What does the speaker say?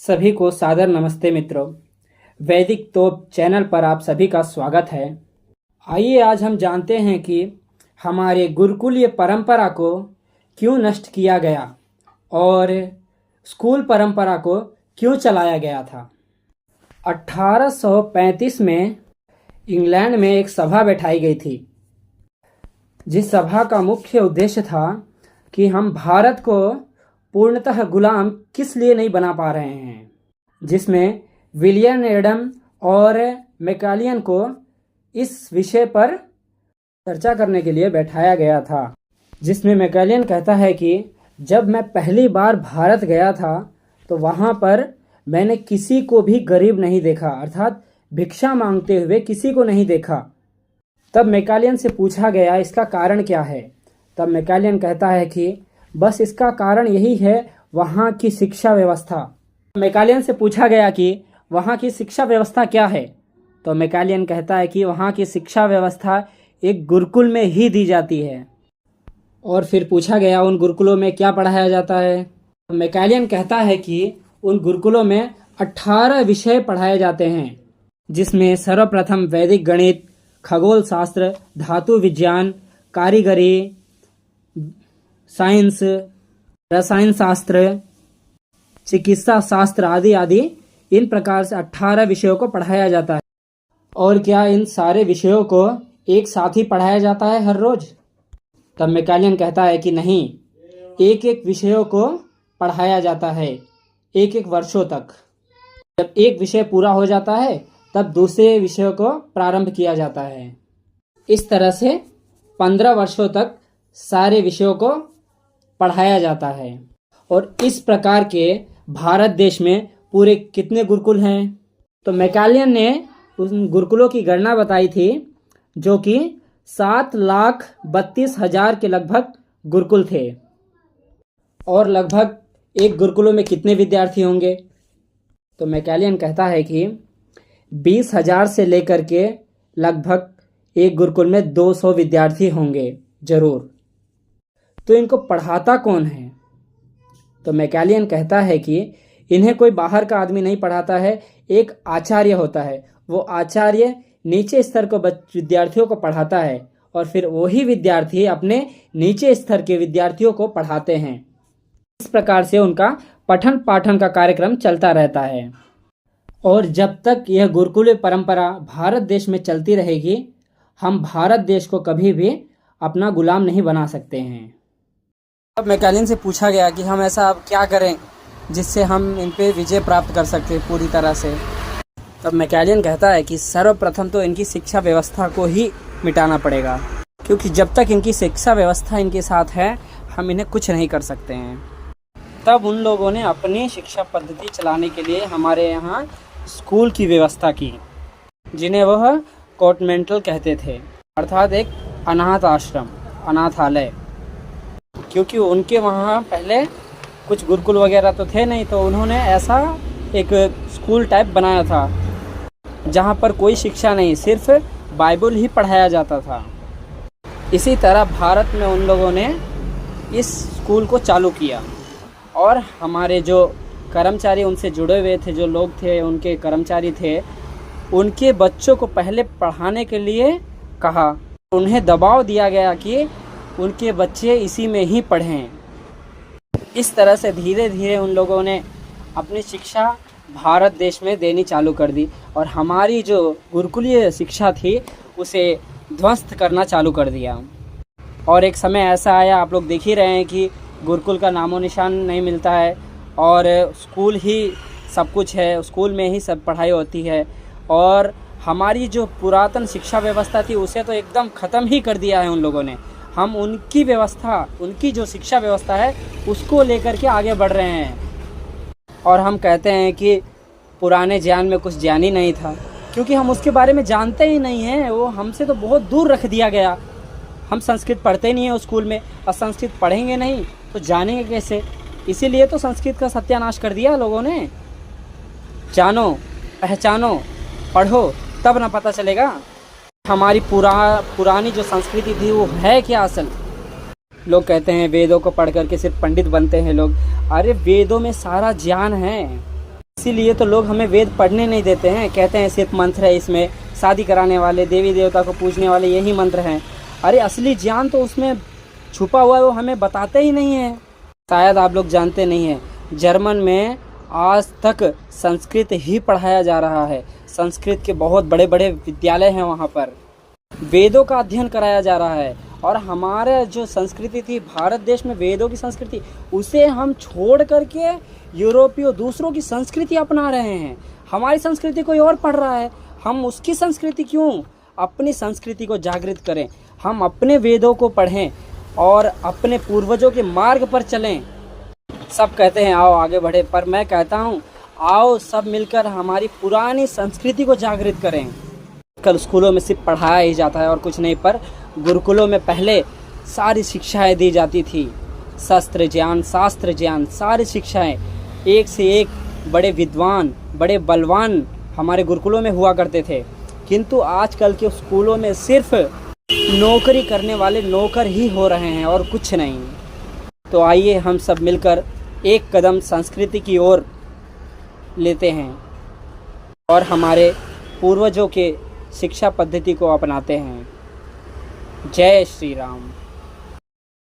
सभी को सादर नमस्ते मित्रों। वैदिक तोप चैनल पर आप सभी का स्वागत है। आइए आज हम जानते हैं कि हमारे गुरुकुलीय परंपरा को क्यों नष्ट किया गया और स्कूल परंपरा को क्यों चलाया गया था। 1835 में इंग्लैंड में एक सभा बैठाई गई थी, जिस सभा का मुख्य उद्देश्य था कि हम भारत को पूर्णतः गुलाम किस लिए नहीं बना पा रहे हैं, जिसमें विलियम एडम और मैकालियन को इस विषय पर चर्चा करने के लिए बैठाया गया था। जिसमें मैकालियन कहता है कि जब मैं पहली बार भारत गया था तो वहाँ पर मैंने किसी को भी गरीब नहीं देखा, अर्थात भिक्षा मांगते हुए किसी को नहीं देखा। तब मैकालियन से पूछा गया इसका कारण क्या है। तब मैकालियन कहता है कि बस इसका कारण यही है वहाँ की शिक्षा व्यवस्था। मैकालियन से पूछा गया कि वहाँ की शिक्षा व्यवस्था क्या है, तो मैकालियन कहता है कि वहाँ की शिक्षा व्यवस्था एक गुरुकुल में ही दी जाती है। और फिर पूछा गया उन गुरुकुलों में क्या पढ़ाया जाता है। तो मैकालियन कहता है कि उन गुरुकुलों में 18 विषय पढ़ाए जाते हैं, जिसमें सर्वप्रथम वैदिक गणित, खगोल शास्त्र, धातु विज्ञान, कारीगरी, साइंस, रसायन शास्त्र, चिकित्सा शास्त्र आदि आदि इन प्रकार से 18 विषयों को पढ़ाया जाता है। और क्या इन सारे विषयों को एक साथ ही पढ़ाया जाता है हर रोज? तब मैकालियन कहता है कि नहीं, एक एक विषयों को पढ़ाया जाता है एक एक वर्षों तक। जब एक विषय पूरा हो जाता है तब दूसरे विषयों को प्रारंभ किया जाता है। इस तरह से 15 वर्षों तक सारे विषयों को पढ़ाया जाता है। और इस प्रकार के भारत देश में पूरे कितने गुरुकुल हैं? तो मैकालियन ने उन गुरुकुलों की गणना बताई थी, जो कि 7,32,000 के लगभग गुरुकुल थे। और लगभग एक गुरुकुलों में कितने विद्यार्थी होंगे? तो मैकालियन कहता है कि 20,000 से लेकर के लगभग एक गुरुकुल में 200 विद्यार्थी होंगे जरूर। तो इनको पढ़ाता कौन है? तो मैकालियन कहता है कि इन्हें कोई बाहर का आदमी नहीं पढ़ाता है, एक आचार्य होता है। वो आचार्य नीचे स्तर को विद्यार्थियों को पढ़ाता है और फिर वही विद्यार्थी अपने नीचे स्तर के विद्यार्थियों को पढ़ाते हैं। इस प्रकार से उनका पठन पाठन का कार्यक्रम चलता रहता है। और जब तक यह गुरुकुल परंपरा भारत देश में चलती रहेगी, हम भारत देश को कभी भी अपना गुलाम नहीं बना सकते हैं। अब मैकालियन से पूछा गया कि हम ऐसा अब क्या करें जिससे हम इन पे विजय प्राप्त कर सकते पूरी तरह से। तब मैकालियन कहता है कि सर्वप्रथम तो इनकी शिक्षा व्यवस्था को ही मिटाना पड़ेगा, क्योंकि जब तक इनकी शिक्षा व्यवस्था इनके साथ है हम इन्हें कुछ नहीं कर सकते हैं। तब उन लोगों ने अपनी शिक्षा पद्धति चलाने के लिए हमारे यहाँ स्कूल की व्यवस्था की, जिन्हें वह कॉन्वेंटल कहते थे, अर्थात एक अनाथ आश्रम, अनाथालय। क्योंकि उनके वहाँ पहले कुछ गुरुकुल वगैरह तो थे नहीं, तो उन्होंने ऐसा एक स्कूल टाइप बनाया था जहाँ पर कोई शिक्षा नहीं, सिर्फ बाइबल ही पढ़ाया जाता था। इसी तरह भारत में उन लोगों ने इस स्कूल को चालू किया। और हमारे जो कर्मचारी उनसे जुड़े हुए थे, जो लोग थे उनके कर्मचारी थे, उनके बच्चों को पहले पढ़ाने के लिए कहा। उन्हें दबाव दिया गया कि उनके बच्चे इसी में ही पढ़ें। इस तरह से धीरे धीरे उन लोगों ने अपनी शिक्षा भारत देश में देनी चालू कर दी और हमारी जो गुरुकुलीय शिक्षा थी उसे ध्वस्त करना चालू कर दिया। और एक समय ऐसा आया, आप लोग देख ही रहे हैं कि गुरुकुल का नामो निशान नहीं मिलता है और स्कूल ही सब कुछ है, स्कूल में ही सब पढ़ाई होती है। और हमारी जो पुरातन शिक्षा व्यवस्था थी उसे तो एकदम ख़त्म ही कर दिया है उन लोगों ने। हम उनकी व्यवस्था, उनकी जो शिक्षा व्यवस्था है उसको लेकर के आगे बढ़ रहे हैं। और हम कहते हैं कि पुराने ज्ञान में कुछ ज्ञान ही नहीं था, क्योंकि हम उसके बारे में जानते ही नहीं हैं। वो हमसे तो बहुत दूर रख दिया गया। हम संस्कृत पढ़ते ही नहीं हैं स्कूल में, और संस्कृत पढ़ेंगे नहीं तो जानेंगे कैसे? इसीलिए तो संस्कृत का सत्यानाश कर दिया लोगों ने। जानो, पहचानो, पढ़ो, तब ना पता चलेगा हमारी पुरानी जो संस्कृति थी वो है क्या असल। लोग कहते हैं वेदों को पढ़ करके सिर्फ पंडित बनते हैं लोग। अरे वेदों में सारा ज्ञान है, इसीलिए तो लोग हमें वेद पढ़ने नहीं देते हैं, कहते हैं सिर्फ मंत्र है, इसमें शादी कराने वाले, देवी देवता को पूजने वाले यही मंत्र हैं। अरे असली ज्ञान तो उसमें छुपा हुआ है, वो हमें बताते ही नहीं है। शायद आप लोग जानते नहीं हैं, जर्मन में आज तक संस्कृत ही पढ़ाया जा रहा है। संस्कृत के बहुत बड़े बड़े विद्यालय हैं, वहाँ पर वेदों का अध्ययन कराया जा रहा है। और हमारे जो संस्कृति थी भारत देश में, वेदों की संस्कृति, उसे हम छोड़ करके यूरोपीय दूसरों की संस्कृति अपना रहे हैं। हमारी संस्कृति कोई और पढ़ रहा है, हम उसकी संस्कृति क्यों? अपनी संस्कृति को जागृत करें, हम अपने वेदों को पढ़ें और अपने पूर्वजों के मार्ग पर चलें। सब कहते हैं आओ आगे बढ़े, पर मैं कहता हूँ आओ सब मिलकर हमारी पुरानी संस्कृति को जागृत करें। कल स्कूलों में सिर्फ पढ़ाया ही जाता है और कुछ नहीं, पर गुरुकुलों में पहले सारी शिक्षाएं दी जाती थी। शस्त्र ज्ञान, शास्त्र ज्ञान, सारी शिक्षाएं, एक से एक बड़े विद्वान, बड़े बलवान हमारे गुरुकुलों में हुआ करते थे। किंतु आजकल के स्कूलों में सिर्फ नौकरी करने वाले नौकर ही हो रहे हैं और कुछ नहीं। तो आइए हम सब मिलकर एक कदम संस्कृति की ओर लेते हैं और हमारे पूर्वजों के शिक्षा पद्धति को अपनाते हैं। जय श्री राम।